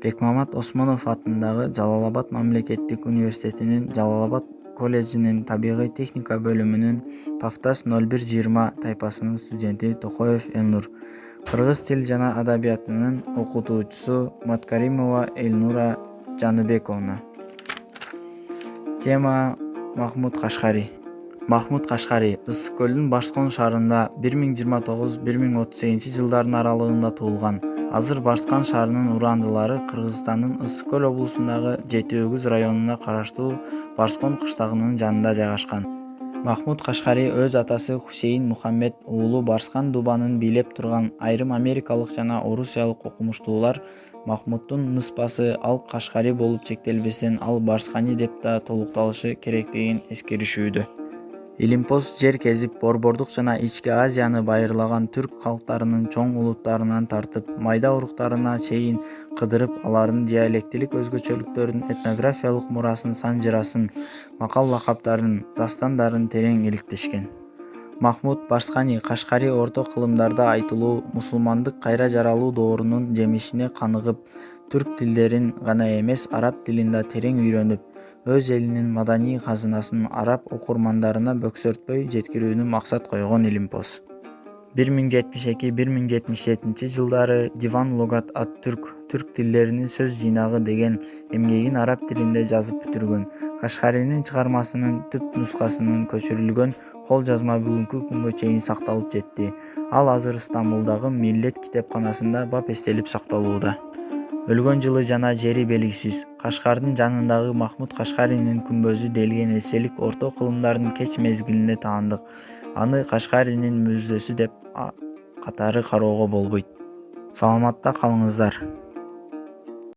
Бекмамат Осмонов атындагы Жалал-Абад мамлекеттик университетинин Жалал-Абад колледжинин табигый техника бөлүмүнүн Пафтас 0120 тайпасынын студенти Токоев Элнур, кыргыз тил жана адабиятынын окутуучусу Маткаримова Элнура Жаныбековна. Тема: Махмуд Кашкари. Махмуд Кашкари Ысык көлдүн Барскон шаарында 1029-1038 жылдардын аралыгында туулган. Азыр Барскан шаарынын урандылары Кыргызстандын Ысык көл облусундагы Жети Өгүз районуна караштуу Барскон кыштагынын жанында жайгашкан. Махмуд Кашкари өз атасы Хусейин Мухаммед уулу Барскан Дубанын бийлеп турган айрым америкалык жана орусиялык окумуштуулар Махмуддун ныспасы ал Кашкари болуп чектелбестен ал Барскани деп да толукталышы керектигин эскеришүүдө. Илимпоз жер кезип, Борбордук жана Ички Азияны байырлаган түрк калктарынын чоң улуттарынан тартып, майда уруктарына чейин кыдырып, алардын диалектилик өзгөчөлүктөрүн, этнографиялык мурасын, сан-жырасын, макал-лакаптарын, дастандарын терең иликтешкен. Махмуд Барскани Кашкари орто кылымдарда айтылуу мусулмандык кайра жаралуу доорунун жемишине каныгып, түрк тилдерин гана эмес, араб тилин да терең үйрөнүп, өз элинин маданий казынасын араб окурмандарына бөксөртпөй жеткирүүнү максат койгон Илимпоз. 1072-1077 жылдары Диван Логат ат-Түрк түрк тилдеринин сөз жыйнагы деген эмгегин араб тилинде жазып бүтүргөн. Кашкаринин чыгармасынын түп нускасынын көчүрүлгөн кол жазма бүгүнкү күнгө чейин сакталып жетти. Ал азыр Стамбулдагы Миллет китепканасында бап эстелип сакталууда. Өлгөн жылы жана жери белгисиз. Кашкардын жанындагы Махмуд Кашкаринин күмбөзү делген эселик орто кылымдардын кеч мезгилинде таандык. Аны Кашкаринин мүрзөсү деп катары кароого болбойт. Саламатта калыңыздар.